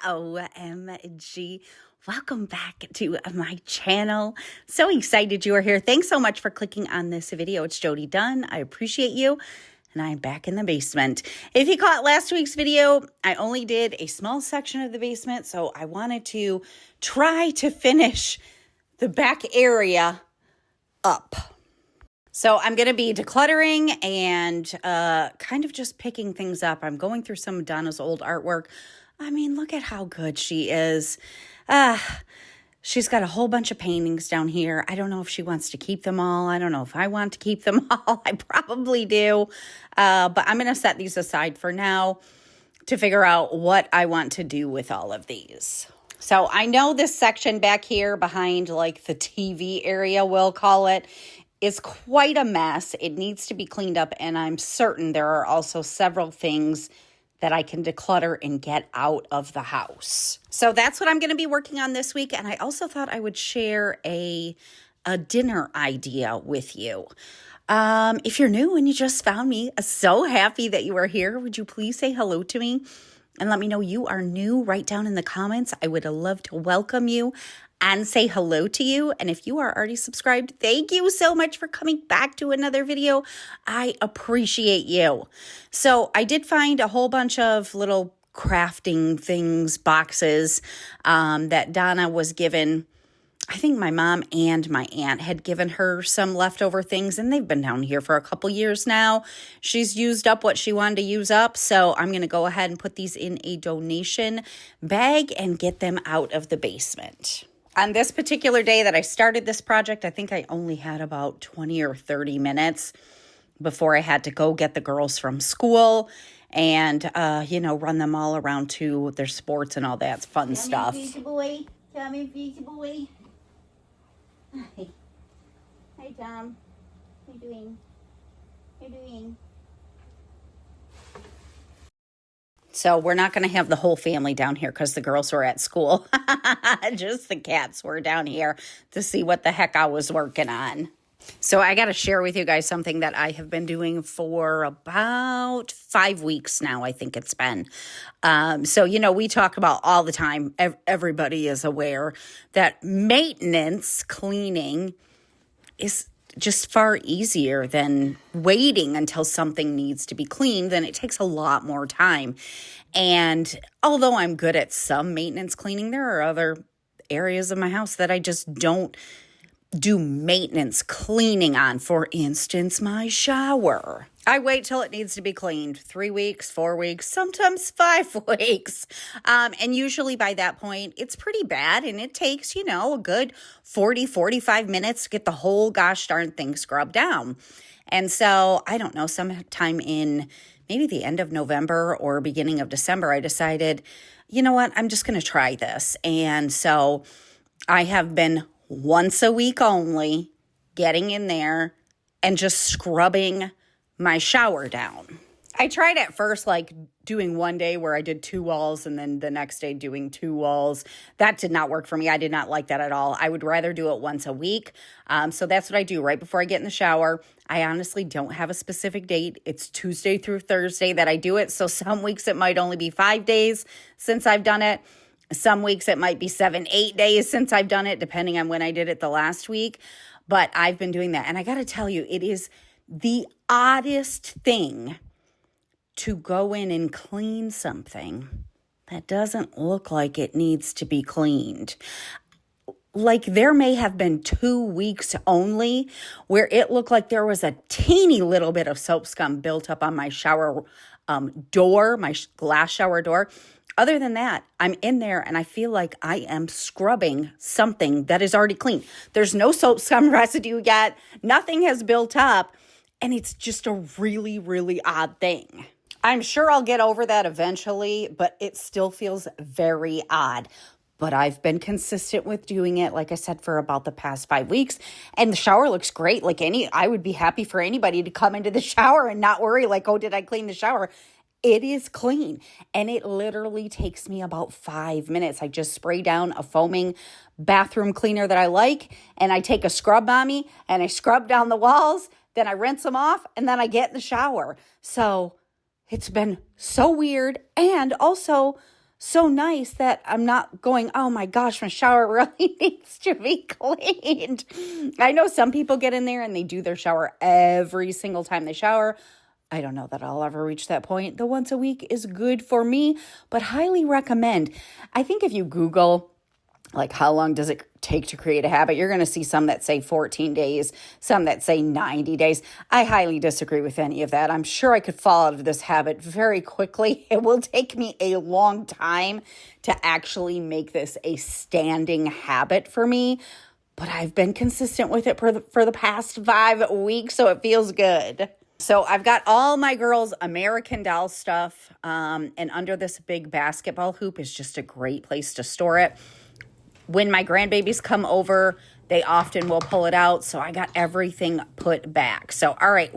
OMG. Welcome back to my channel. So excited you are here. Thanks so much for clicking on this video. It's Jody Dunn. I appreciate you. And I'm back in the basement. If you caught last week's video, I only did a small section of the basement. So I wanted to try to finish the back area up. So I'm going to be decluttering and kind of just picking things up. I'm going through some of Donna's old artwork. I mean, look at how good she is. She's got a whole bunch of paintings down here. I don't know if she wants to keep them all. I don't know if I want to keep them all. I probably do. But I'm going to set these aside for now to figure out what I want to do with all of these. So I know this section back here behind like the TV area, we'll call it, is quite a mess. It needs to be cleaned up, and I'm certain there are also several things that I can declutter and get out of the house. So that's what I'm going to be working on this week, and I also thought I would share a dinner idea with you. If you're new and you just found me, so happy that you are here. Would you please say hello to me and let me know you are new? Write down in the comments. I would love to welcome you and say hello to you. And if you are already subscribed, thank you so much for coming back to another video. I appreciate you. So I did find a whole bunch of little crafting things, boxes that Donna was given. I think my mom and my aunt had given her some leftover things, and they've been down here for a couple years now. She's used up what she wanted to use up, so I'm going to go ahead and put these in a donation bag and get them out of the basement. On this particular day that I started this project, I think I only had about 20 or 30 minutes before I had to go get the girls from school and, run them all around to their sports and all that fun stuff. Come in, boy. Come in, boy. Hi. Hi, Tom. How you doing? How you doing? So we're not going to have the whole family down here because the girls were at school. Just the cats were down here to see what the heck I was working on. So I got to share with you guys something that I have been doing for about 5 weeks now, I think it's been. We talk about all the time, everybody is aware that maintenance cleaning is just far easier than waiting until something needs to be cleaned. Then it takes a lot more time. And although I'm good at some maintenance cleaning, there are other areas of my house that I just don't do maintenance cleaning on. For instance, my shower. I wait till it needs to be cleaned 3 weeks, 4 weeks, sometimes 5 weeks. And usually by that point, it's pretty bad. And it takes, a good 40, 45 minutes to get the whole gosh darn thing scrubbed down. And so, I don't know, sometime in maybe the end of November or beginning of December, I decided, you know what, I'm just going to try this. And so I have been once a week only getting in there and just scrubbing my shower down. I tried at first doing one day where I did 2 walls and then the next day doing 2 walls. That did not work for me. I did not like that at all. I would rather do it once a week. So that's what I do right before I get in the shower. I honestly don't have a specific date. It's Tuesday through Thursday that I do it. So some weeks it might only be 5 days since I've done it. Some weeks it might be 7, 8 days since I've done it, depending on when I did it the last week. But I've been doing that. And I got to tell you, it is the oddest thing to go in and clean something that doesn't look like it needs to be cleaned. Like there may have been 2 weeks only where it looked like there was a teeny little bit of soap scum built up on my shower door, my glass shower door. Other than that, I'm in there and I feel like I am scrubbing something that is already clean. There's no soap scum residue yet. Nothing has built up. And it's just a really, really odd thing. I'm sure I'll get over that eventually, but it still feels very odd. But I've been consistent with doing it, like I said, for about the past 5 weeks. And the shower looks great. I would be happy for anybody to come into the shower and not worry oh, did I clean the shower? It is clean, and it literally takes me about 5 minutes. I just spray down a foaming bathroom cleaner that I like, and I take a scrub mommy, and I scrub down the walls, then I rinse them off, and then I get in the shower. So it's been so weird and also so nice that I'm not going, oh my gosh, my shower really needs to be cleaned. I know some people get in there and they do their shower every single time they shower. I don't know that I'll ever reach that point. The once a week is good for me, but highly recommend. I think if you Google, like, how long does it take to create a habit? You're going to see some that say 14 days, some that say 90 days. I highly disagree with any of that. I'm sure I could fall out of this habit very quickly. It will take me a long time to actually make this a standing habit for me, but I've been consistent with it for the past 5 weeks, so it feels good. So I've got all my girls' American Doll stuff, and under this big basketball hoop is just a great place to store it. When my grandbabies come over, they often will pull it out. So I got everything put back. So, all right,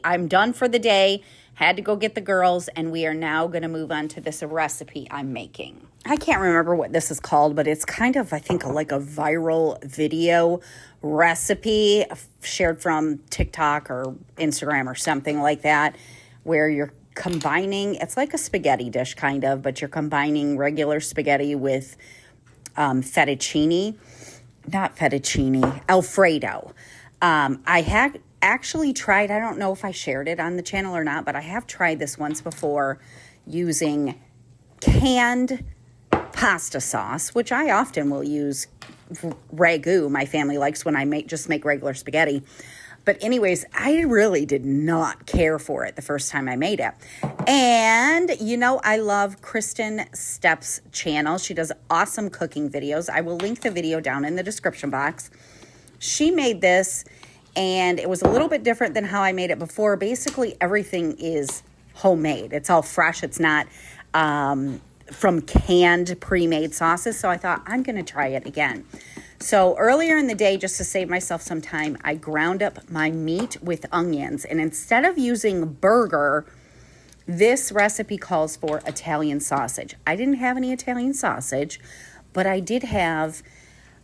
I'm done for the day. Had to go get the girls, and we are now going to move on to this recipe I'm making. I can't remember what this is called, but it's kind of, I think, like a viral video recipe shared from TikTok or Instagram or something like that, where you're combining, it's like a spaghetti dish kind of, but you're combining regular spaghetti with Alfredo. I had actually tried, I don't know if I shared it on the channel or not, but I have tried this once before using canned pasta sauce, which I often will use ragu. My family likes when I just make regular spaghetti. But anyways, I really did not care for it the first time I made it. And, I love Kristen Stepp's channel. She does awesome cooking videos. I will link the video down in the description box. She made this, and it was a little bit different than how I made it before. Basically, everything is homemade. It's all fresh. It's not from canned pre-made sauces. So I thought, I'm going to try it again. So earlier in the day, just to save myself some time, I ground up my meat with onions. And instead of using burger, this recipe calls for Italian sausage. I didn't have any Italian sausage, but I did have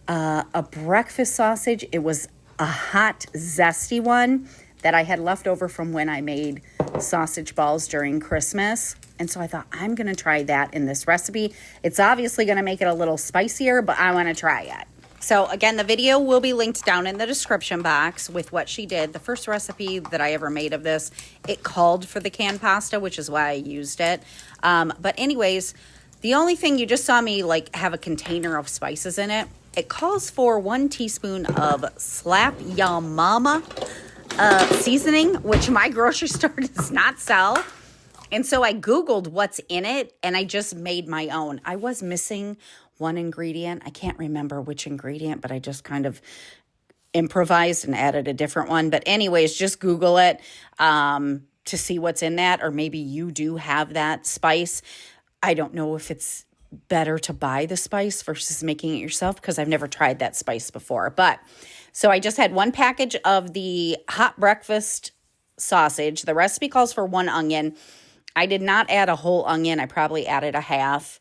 a breakfast sausage. It was a hot, zesty one that I had left over from when I made sausage balls during Christmas. And so I thought, I'm going to try that in this recipe. It's obviously going to make it a little spicier, but I want to try it. So again, the video will be linked down in the description box with what she did. The first recipe that I ever made of this, it called for the canned pasta, which is why I used it. But anyways, the only thing, you just saw me have a container of spices in it. It calls for 1 teaspoon of Slap Ya Mama seasoning, which my grocery store does not sell. And so I Googled what's in it, and I just made my own. I was missing one ingredient. I can't remember which ingredient, but I just kind of improvised and added a different one. But anyways, just Google it to see what's in that, or maybe you do have that spice. I don't know if it's better to buy the spice versus making it yourself, because I've never tried that spice before. But so I just had 1 package of the hot breakfast sausage. The recipe calls for 1 onion. I did not add a whole onion. I probably added a half.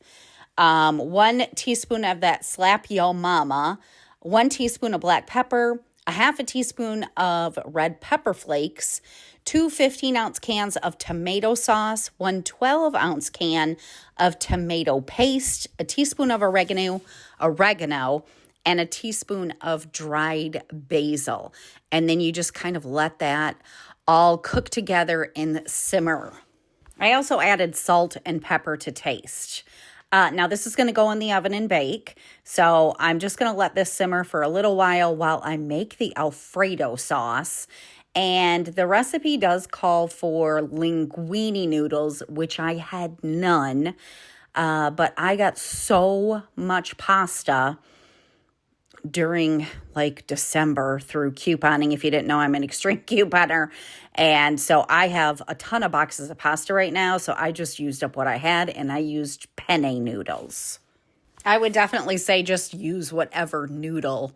1 teaspoon of that Slap Yo Mama, 1 teaspoon of black pepper, a half a teaspoon of red pepper flakes, 2 15-ounce cans of tomato sauce, 1 12-ounce can of tomato paste, a teaspoon of oregano, and a teaspoon of dried basil. And then you just kind of let that all cook together and simmer. I also added salt and pepper to taste. Now this is going to go in the oven and bake. So I'm just going to let this simmer for a little while I make the Alfredo sauce. And the recipe does call for linguine noodles, which I had none. But I got so much pasta during December through couponing. If you didn't know, I'm an extreme couponer. And so I have a ton of boxes of pasta right now. So I just used up what I had, and I used penne noodles. I would definitely say just use whatever noodle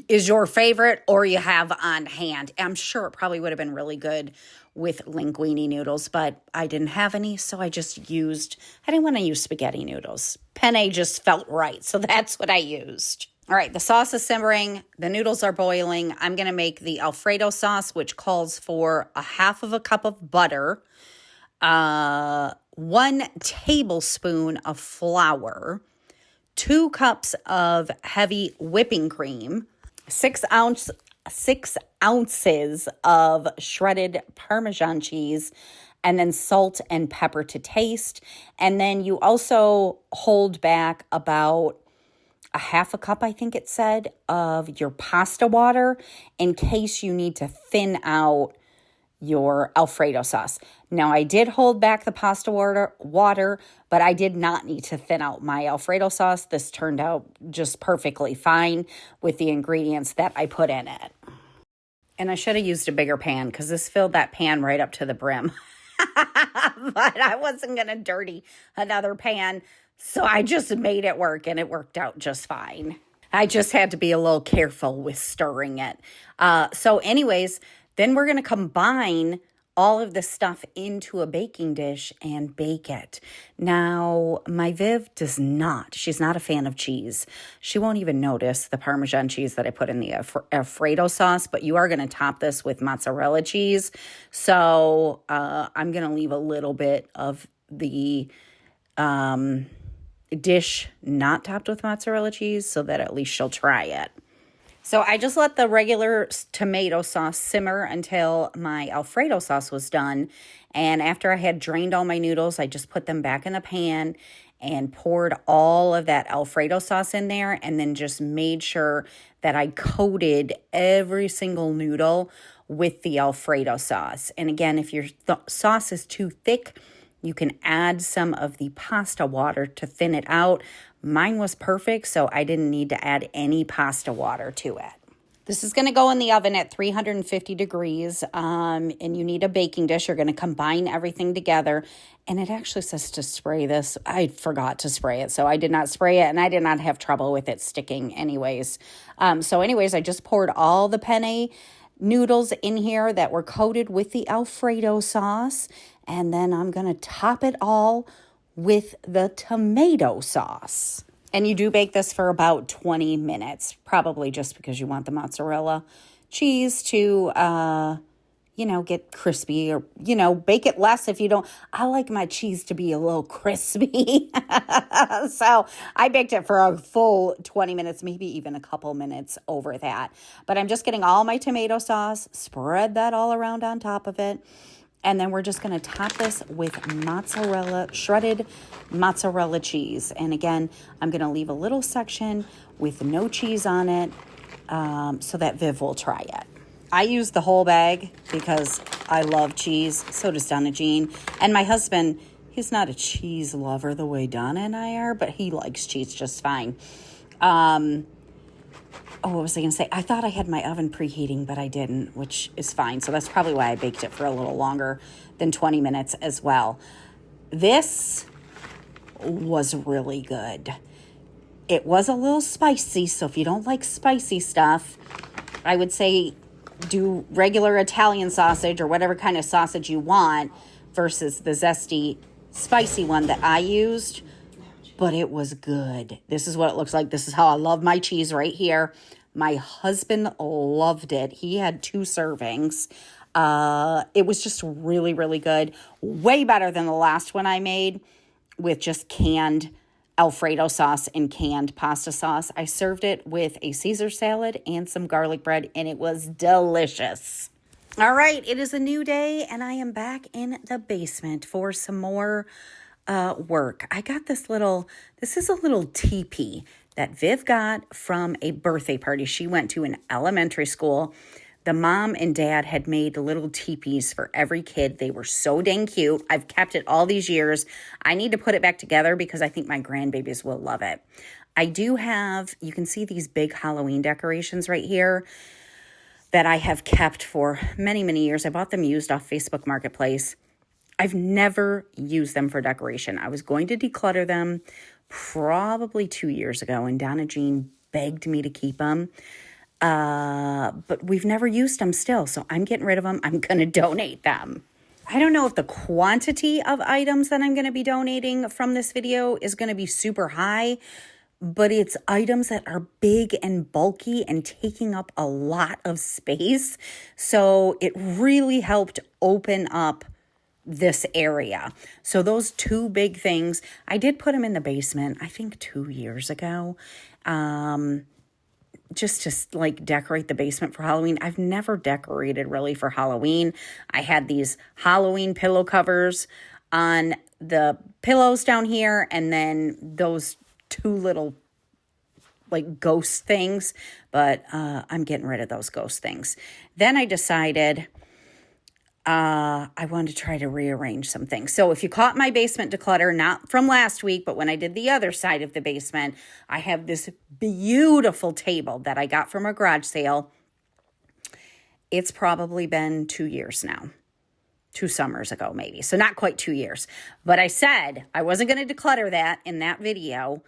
is your favorite or you have on hand. I'm sure it probably would have been really good with linguine noodles, but I didn't have any, so I didn't want to use spaghetti noodles. Penne just felt right, so that's what I used. All right, the sauce is simmering. The noodles are boiling. I'm going to make the Alfredo sauce, which calls for a half of a cup of butter, 1 tablespoon of flour, 2 cups of heavy whipping cream, 6 ounces of shredded Parmesan cheese, and then salt and pepper to taste. And then you also hold back about a half a cup, I think it said, of your pasta water in case you need to thin out your Alfredo sauce. Now, I did hold back the pasta water, but I did not need to thin out my Alfredo sauce. This turned out just perfectly fine with the ingredients that I put in it. And I should have used a bigger pan because this filled that pan right up to the brim. But I wasn't going to dirty another pan, so I just made it work, and it worked out just fine. I just had to be a little careful with stirring it. So anyways, then we're going to combine all of this stuff into a baking dish and bake it. Now, my Viv does not. She's not a fan of cheese. She won't even notice the Parmesan cheese that I put in the Alfredo sauce, but you are going to top this with mozzarella cheese. So I'm going to leave a little bit of the dish not topped with mozzarella cheese so that at least she'll try it. So I just let the regular tomato sauce simmer until my Alfredo sauce was done. And after I had drained all my noodles, I just put them back in the pan and poured all of that Alfredo sauce in there, and then just made sure that I coated every single noodle with the Alfredo sauce. And again, if your sauce is too thick, you can add some of the pasta water to thin it out. Mine was perfect, so I didn't need to add any pasta water to it. This is going to go in the oven at 350 degrees, and you need a baking dish. You're going to combine everything together, and it actually says to spray this. I forgot to spray it, so I did not spray it, and I did not have trouble with it sticking anyways. So anyways, I just poured all the penne noodles in here that were coated with the Alfredo sauce, and then I'm going to top it all with the tomato sauce. And you do bake this for about 20 minutes, probably just because you want the mozzarella cheese to, get crispy, or, bake it less if you don't. I like my cheese to be a little crispy. So I baked it for a full 20 minutes, maybe even a couple minutes over that. But I'm just getting all my tomato sauce, spread that all around on top of it. And then we're just going to top this with shredded mozzarella cheese. And again, I'm going to leave a little section with no cheese on it so that Viv will try it. I use the whole bag because I love cheese. So does Donna Jean. And my husband, he's not a cheese lover the way Donna and I are, but he likes cheese just fine. What was I going to say? I thought I had my oven preheating, but I didn't, which is fine. So that's probably why I baked it for a little longer than 20 minutes as well. This was really good. It was a little spicy, so if you don't like spicy stuff, I would say do regular Italian sausage or whatever kind of sausage you want versus the zesty, spicy one that I used. But it was good. This is what it looks like. This is how I love my cheese right here. My husband loved it. He had 2 servings. It was just really, really good. Way better than the last one I made with just canned Alfredo sauce and canned pasta sauce. I served it with a Caesar salad and some garlic bread, and it was delicious. All right, it is a new day, and I am back in the basement for some more work. I got this is a little teepee that Viv got from a birthday party. She went to an elementary school. The mom and dad had made little teepees for every kid. They were so dang cute. I've kept it all these years. I need to put it back together because I think my grandbabies will love it. I do have, you can see these big Halloween decorations right here that I have kept for many, many years. I bought them used off Facebook Marketplace. I've never used them for decoration. I was going to declutter them probably 2 years ago, and Donna Jean begged me to keep them. But we've never used them still, so I'm getting rid of them. I'm going to donate them. I don't know if the quantity of items that I'm going to be donating from this video is going to be super high, but it's items that are big and bulky and taking up a lot of space. So it really helped open up this area. So those two big things, I did put them in the basement, I think 2 years ago, just to like decorate the basement for Halloween. I've never decorated really for Halloween. I had these Halloween pillow covers on the pillows down here, and then those two little like ghost things, but I'm getting rid of those ghost things. Then I decided I wanted to try to rearrange some things. So if you caught my basement declutter, not from last week, but when I did the other side of the basement, I have this beautiful table that I got from a garage sale. It's probably been 2 years now. 2 summers ago, maybe. So not quite 2 years. But I said I wasn't going to declutter that in that video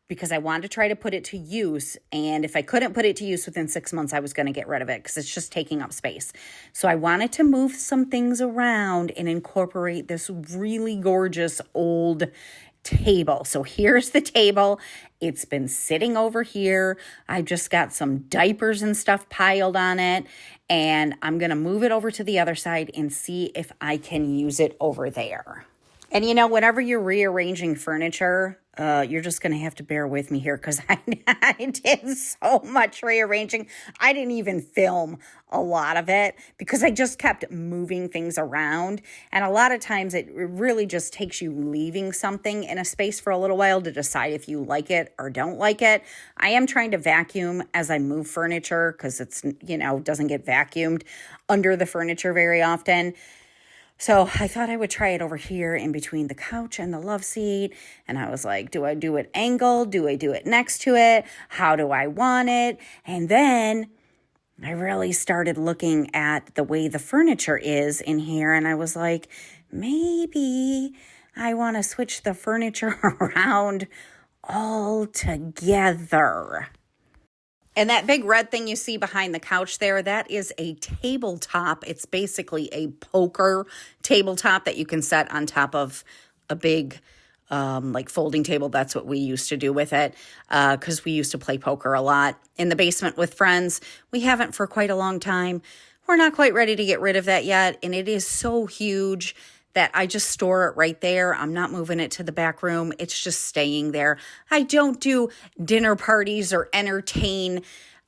because I wanted to try to put it to use. And if I couldn't put it to use within 6 months, I was going to get rid of it because it's just taking up space. So I wanted to move some things around and incorporate this really gorgeous old table. So here's the table. It's been sitting over here. I just got some diapers and stuff piled on it. And I'm going to move it over to the other side and see if I can use it over there. And you know, whenever you're rearranging furniture, you're just going to have to bear with me here because I did so much rearranging. I didn't even film a lot of it because I just kept moving things around. And a lot of times it really just takes you leaving something in a space for a little while to decide if you like it or don't like it. I am trying to vacuum as I move furniture because it's, you know, doesn't get vacuumed under the furniture very often. So I thought I would try it over here in between the couch and the love seat. And I was like, do I do it angled? Do I do it next to it? How do I want it? And then I really started looking at the way the furniture is in here. And I was like, maybe I want to switch the furniture around altogether. And that big red thing you see behind the couch there, that is a tabletop. It's basically a poker tabletop that you can set on top of a big like folding table. That's what we used to do with it because we used to play poker a lot in the basement with friends. We haven't for quite a long time. We're not quite ready to get rid of that yet. And it is so huge that I just store it right there. I'm not moving it to the back room. It's just staying there. I don't do dinner parties or entertain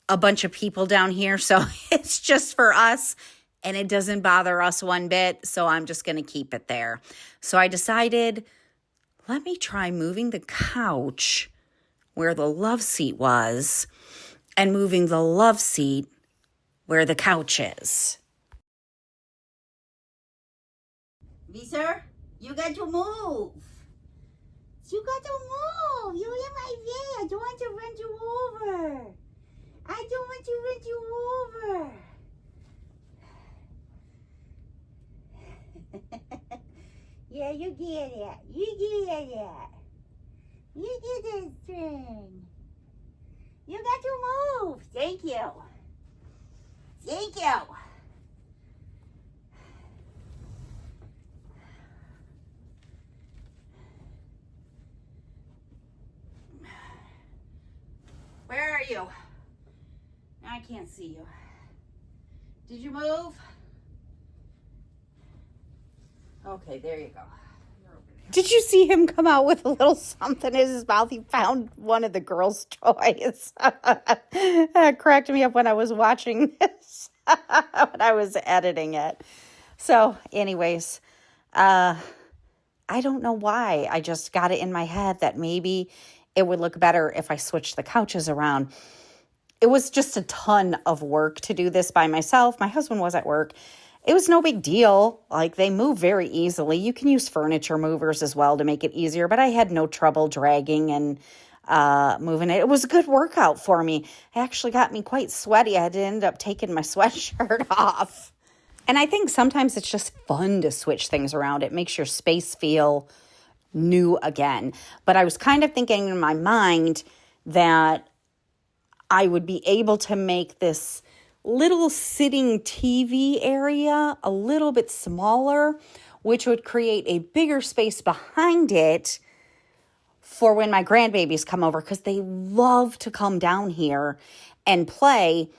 a bunch of people down here. So it's just for us and it doesn't bother us one bit. So I'm just going to keep it there. So I decided, let me try moving the couch where the love seat was and moving the love seat where the couch is. Visor, you got to move. You got to move. You're in my way. I don't want to run you over. I don't want to run you over. Yeah, you get it. You get it. You get this thing. You got to move. Thank you. Thank you. Where are you? I can't see you. Did you move? Okay, there you go. Did you see him come out with a little something in his mouth? He found one of the girls' toys. That cracked me up when I was watching this, when I was editing it. So anyways, I don't know why. I just got it in my head that maybe it would look better if I switched the couches around. It was just a ton of work to do this by myself. My husband was at work. It was no big deal. Like, they move very easily. You can use furniture movers as well to make it easier, but I had no trouble dragging and moving it. It was a good workout for me. It actually got me quite sweaty. I had to end up taking my sweatshirt off. And I think sometimes it's just fun to switch things around. It makes your space feel new again. But I was kind of thinking in my mind that I would be able to make this little sitting TV area a little bit smaller, which would create a bigger space behind it for when my grandbabies come over, because they love to come down here and play.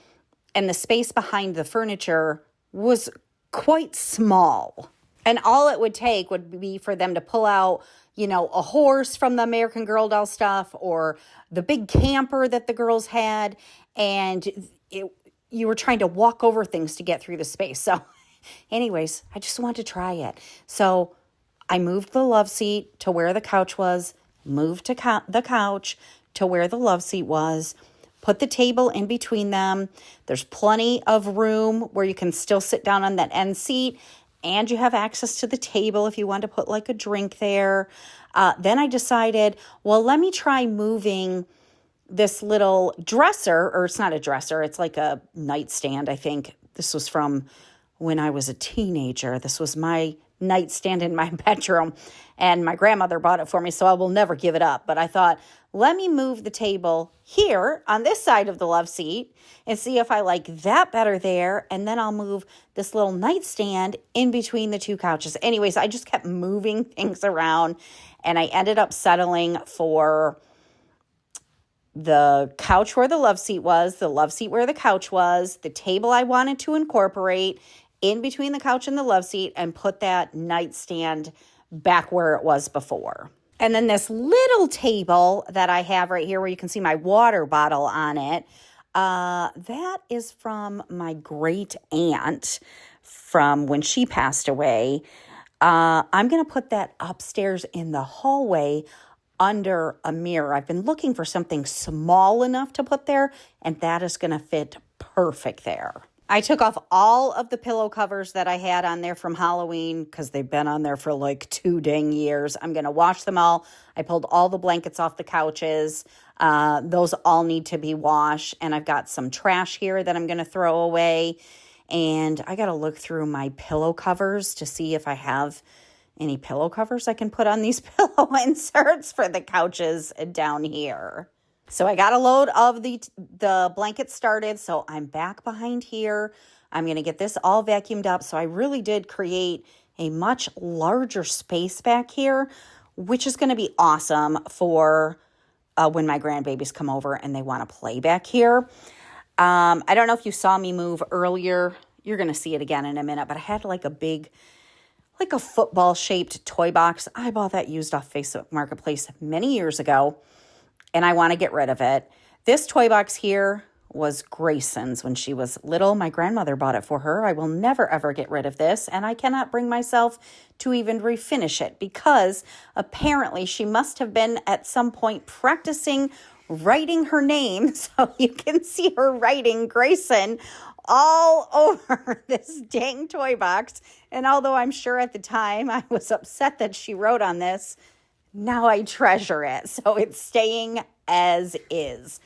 And the space behind the furniture was quite small. And all it would take would be for them to pull out, a horse from the American Girl doll stuff or the big camper that the girls had. And you were trying to walk over things to get through the space. So anyways, I just wanted to try it. So I moved the love seat to where the couch was, moved to the couch to where the love seat was, put the table in between them. There's plenty of room where you can still sit down on that end seat, and you have access to the table if you want to put like a drink there. Then I decided, well, let me try moving this little dresser, or it's not a dresser, it's like a nightstand, I think. This was from when I was a teenager. This was my nightstand in my bedroom, and my grandmother bought it for me, so I will never give it up. But I thought, let me move the table here on this side of the love seat and see if I like that better there, and then I'll move this little nightstand in between the two couches. Anyways, I just kept moving things around, and I ended up settling for the couch where the love seat was, the love seat where the couch was, the table I wanted to incorporate in between the couch and the love seat, and put that nightstand back where it was before. And then this little table that I have right here where you can see my water bottle on it, that is from my great aunt from when she passed away. I'm going to put that upstairs in the hallway under a mirror. I've been looking for something small enough to put there, and that is going to fit perfect there. I took off all of the pillow covers that I had on there from Halloween because they've been on there for like 2 dang years. I'm going to wash them all. I pulled all the blankets off the couches. Those all need to be washed. And I've got some trash here that I'm going to throw away. And I got to look through my pillow covers to see if I have any pillow covers I can put on these pillow inserts for the couches down here. So I got a load of the blankets started, so I'm back behind here. I'm going to get this all vacuumed up. So I really did create a much larger space back here, which is going to be awesome for when my grandbabies come over and they want to play back here. I don't know if you saw me move earlier. You're going to see it again in a minute, but I had like a football-shaped toy box. I bought that used off Facebook Marketplace many years ago, and I want to get rid of it. This toy box here was Grayson's when she was little. My grandmother bought it for her. I will never, ever get rid of this, and I cannot bring myself to even refinish it because apparently she must have been at some point practicing writing her name, so you can see her writing Grayson all over this dang toy box. And although I'm sure at the time I was upset that she wrote on this, now I treasure it. So it's staying as is.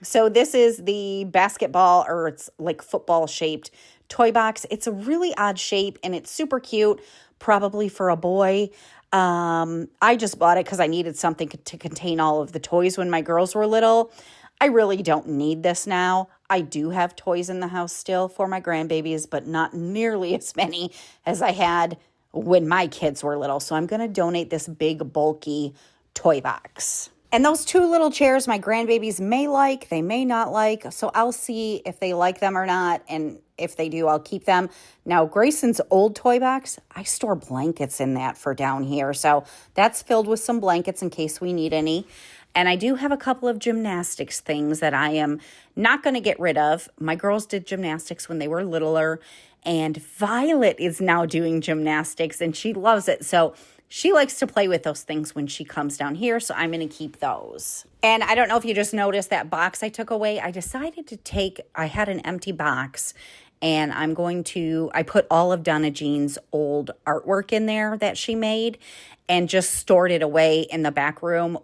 So this is the basketball, or it's like football shaped toy box. It's a really odd shape and it's super cute, probably for a boy. I just bought it because I needed something to contain all of the toys when my girls were little. I really don't need this now. I do have toys in the house still for my grandbabies, but not nearly as many as I had when my kids were little. So I'm going to donate this big, bulky toy box. And those 2 little chairs my grandbabies may like, they may not like. So I'll see if they like them or not. And if they do, I'll keep them. Now, Grayson's old toy box, I store blankets in that for down here. So that's filled with some blankets in case we need any. And I do have a couple of gymnastics things that I am not going to get rid of. My girls did gymnastics when they were littler, and Violet is now doing gymnastics, and she loves it. So she likes to play with those things when she comes down here, so I'm going to keep those. And I don't know if you just noticed that box I took away. I decided to I had an empty box, and I put all of Donna Jean's old artwork in there that she made and just stored it away in the back room,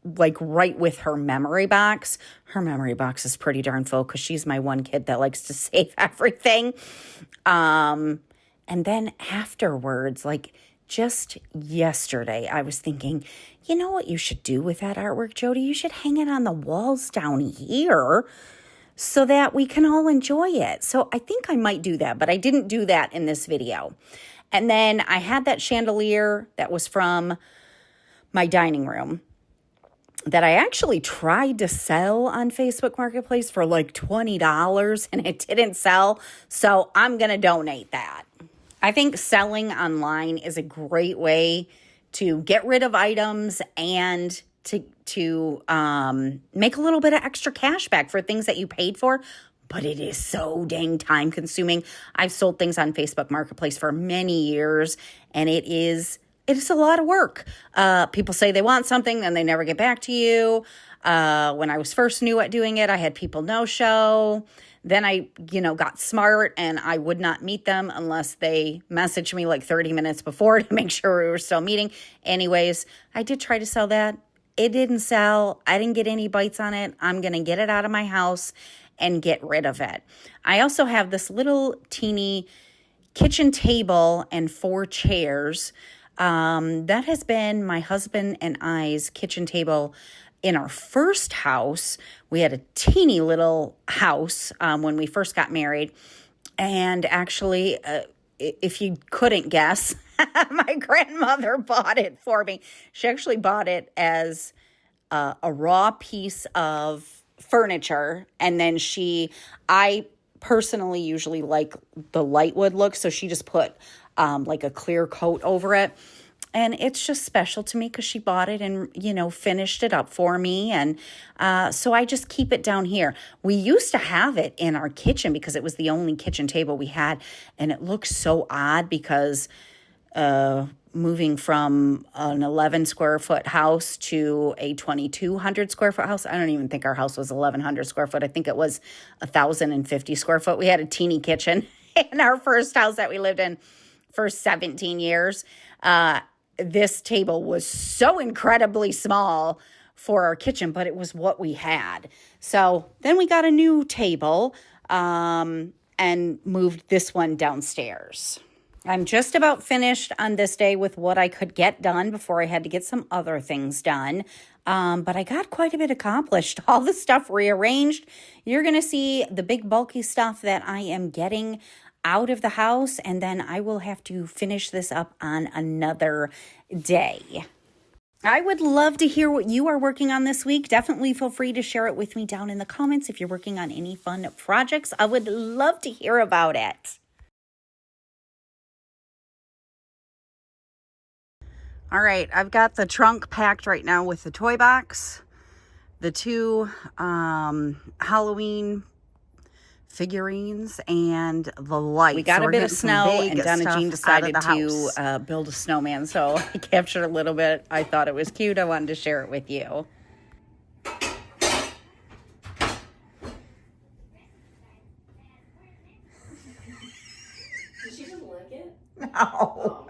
like right with her memory box. Her memory box is pretty darn full because she's my one kid that likes to save everything. And then afterwards, like just yesterday, I was thinking, you know what you should do with that artwork, Jody? You should hang it on the walls down here so that we can all enjoy it. So I think I might do that, but I didn't do that in this video. And then I had that chandelier that was from my dining room that I actually tried to sell on Facebook Marketplace for like $20 and it didn't sell. So I'm going to donate that. I think selling online is a great way to get rid of items and to make a little bit of extra cash back for things that you paid for. But it is so dang time consuming. I've sold things on Facebook Marketplace for many years, and it is a lot of work. People say they want something and they never get back to you. When I was first new at doing it, I had people no show. Then I, got smart and I would not meet them unless they messaged me like 30 minutes before to make sure we were still meeting. Anyways, I did try to sell that. It didn't sell. I didn't get any bites on it. I'm going to get it out of my house and get rid of it. I also have this little teeny kitchen table and 4 chairs. That has been my husband and I's kitchen table in our first house. We had a teeny little house when we first got married. And actually, if you couldn't guess, my grandmother bought it for me. She actually bought it as a raw piece of furniture. And then I personally usually like the light wood look. So she just put like a clear coat over it. And it's just special to me because she bought it and, finished it up for me. And so I just keep it down here. We used to have it in our kitchen because it was the only kitchen table we had. And it looks so odd because moving from an 11 square foot house to a 2,200 square foot house. I don't even think our house was 1,100 square foot. I think it was 1,050 square foot. We had a teeny kitchen in our first house that we lived in for 17 years. This table was so incredibly small for our kitchen, but it was what we had. So then we got a new table and moved this one downstairs. I'm just about finished on this day with what I could get done before I had to get some other things done. But I got quite a bit accomplished. All the stuff rearranged. You're going to see the big bulky stuff that I am getting out of the house, and then I will have to finish this up on another day. I would love to hear what you are working on this week. Definitely feel free to share it with me down in the comments if you're working on any fun projects. I would love to hear about it. All right, I've got the trunk packed right now with the toy box, the 2 Halloween figurines, and the lights. We got a bit of snow, and Donna Jean decided to build a snowman, so I captured a little bit. I thought it was cute. I wanted to share it with you. Did she just lick it? No. Oh.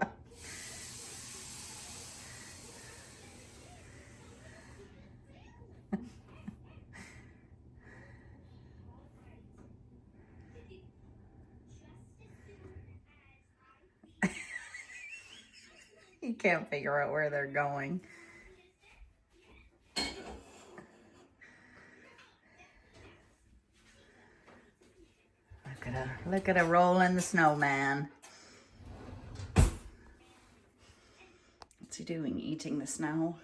You can't figure out where they're going. Look at her rolling the snowman. What's he doing? Eating the snow?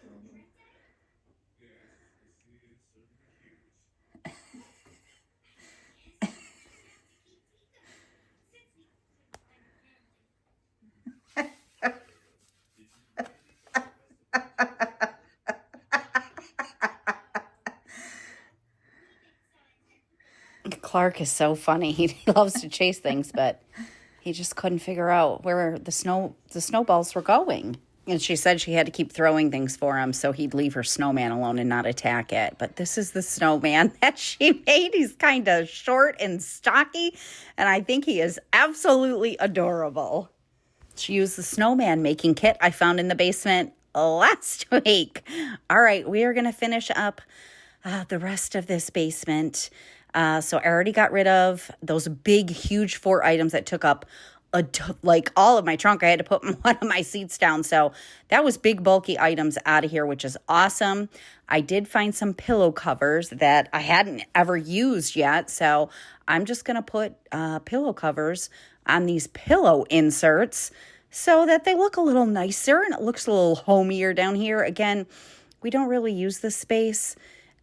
Clark is so funny. He loves to chase things, but he just couldn't figure out where the snowballs were going. And she said she had to keep throwing things for him so he'd leave her snowman alone and not attack it. But this is the snowman that she made. He's kind of short and stocky, and I think he is absolutely adorable. She used the snowman making kit I found in the basement last week. All right, we are going to finish up the rest of this basement. So I already got rid of those big, huge 4 items that took up like all of my trunk. I had to put one of my seats down. So that was big, bulky items out of here, which is awesome. I did find some pillow covers that I hadn't ever used yet. So I'm just going to put pillow covers on these pillow inserts so that they look a little nicer and it looks a little homier down here. Again, we don't really use this space.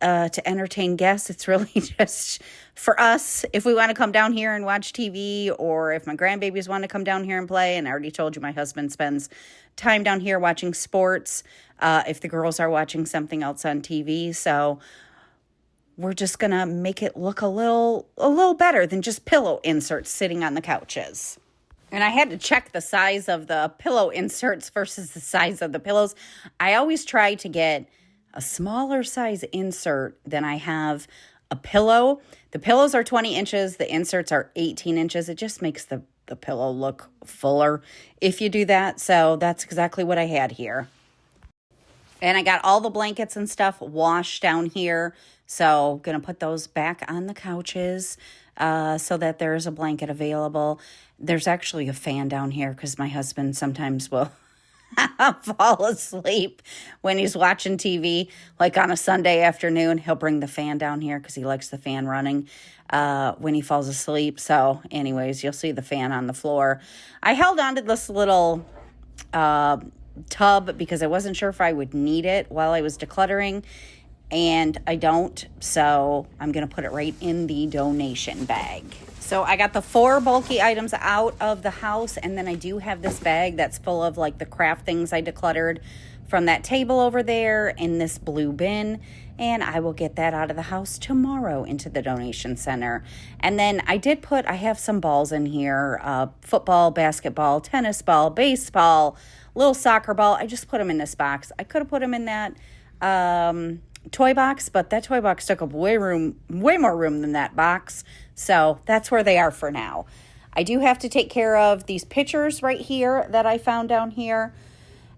to entertain guests. It's really just for us. If we want to come down here and watch TV, or if my grandbabies want to come down here and play. And I already told you my husband spends time down here watching sports, if the girls are watching something else on TV. So we're just going to make it look a little better than just pillow inserts sitting on the couches. And I had to check the size of the pillow inserts versus the size of the pillows. I always try to get a smaller size insert than I have a pillow. The pillows are 20 inches. The inserts are 18 inches. It just makes the pillow look fuller if you do that. So that's exactly what I had here. And I got all the blankets and stuff washed down here. So going to put those back on the couches so that there's a blanket available. There's actually a fan down here because my husband sometimes will fall asleep when he's watching TV. Like on a Sunday afternoon, he'll bring the fan down here because he likes the fan running when he falls asleep. So anyways, you'll see the fan on the floor. I held on to this little tub because I wasn't sure if I would need it while I was decluttering, and I don't, so I'm going to put it right in the donation bag. So I got the 4 bulky items out of the house, and then I do have this bag that's full of like the craft things I decluttered from that table over there in this blue bin, and I will get that out of the house tomorrow into the donation center. And then I have some balls in here, football, basketball, tennis ball, baseball, little soccer ball. I just put them in this box. I could have put them in that toy box, but that toy box took up way more room than that box. So that's where they are for now. I do have to take care of these pictures right here that I found down here.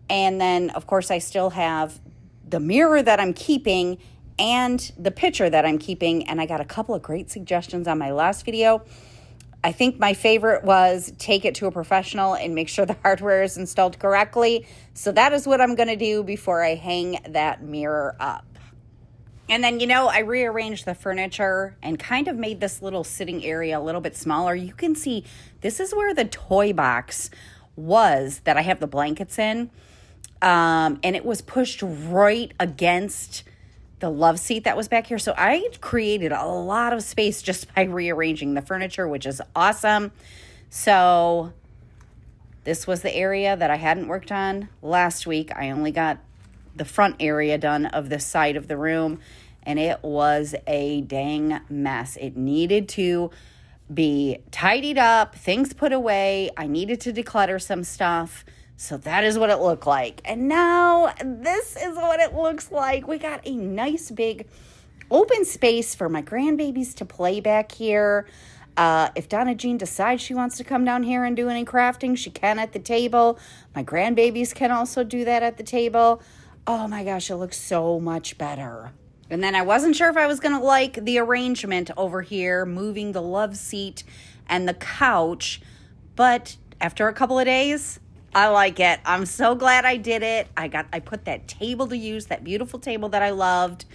And then, of course, I still have the mirror that I'm keeping and the picture that I'm keeping. And I got a couple of great suggestions on my last video. I think my favorite was take it to a professional and make sure the hardware is installed correctly. So that is what I'm going to do before I hang that mirror up. And then, I rearranged the furniture and kind of made this little sitting area a little bit smaller. You can see this is where the toy box was that I have the blankets in. And it was pushed right against the love seat that was back here. So I created a lot of space just by rearranging the furniture, which is awesome. So this was the area that I hadn't worked on last week. I only got the front area done of this side of the room, and it was a dang mess. It needed to be tidied up, things put away. I needed to declutter some stuff. So that is what it looked like. And now this is what it looks like. We got a nice big open space for my grandbabies to play back here. If Donna Jean decides she wants to come down here and do any crafting, she can at the table. My grandbabies can also do that at the table. Oh my gosh, it looks so much better. And then I wasn't sure if I was going to like the arrangement over here, moving the love seat and the couch. But after a couple of days, I like it. I'm so glad I did it. I put that table to use, that beautiful table that I loved.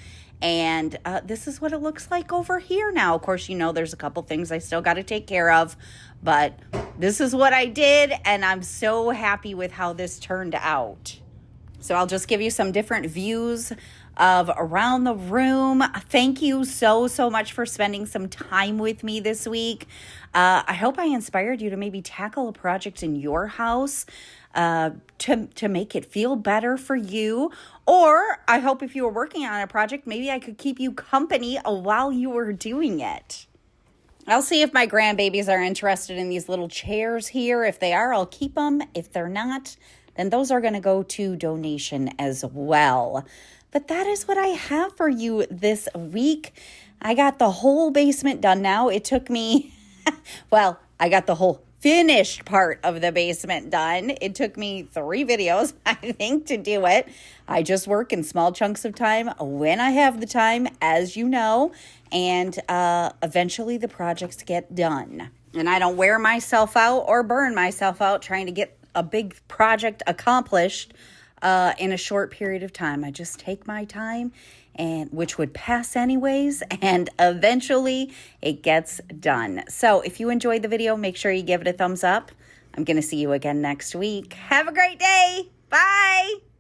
And this is what it looks like over here now. Of course, there's a couple things I still got to take care of. But this is what I did, and I'm so happy with how this turned out. So I'll just give you some different views of around the room. Thank you so much for spending some time with me this week. I hope I inspired you to maybe tackle a project in your house to make it feel better for you. Or I hope if you were working on a project, maybe I could keep you company while you were doing it. I'll see if my grandbabies are interested in these little chairs here. If they are, I'll keep them. If they're not, then those are going to go to donation as well. But that is what I have for you this week. I got the whole basement done now. It took me, I got the whole finished part of the basement done. It took me 3 videos, I think, to do it. I just work in small chunks of time when I have the time, as you know, and eventually the projects get done. And I don't wear myself out or burn myself out trying to get a big project accomplished in a short period of time. I just take my time, and which would pass anyways, and eventually it gets done. So if you enjoyed the video, make sure you give it a thumbs up. I'm going to see you again next week. Have a great day. Bye.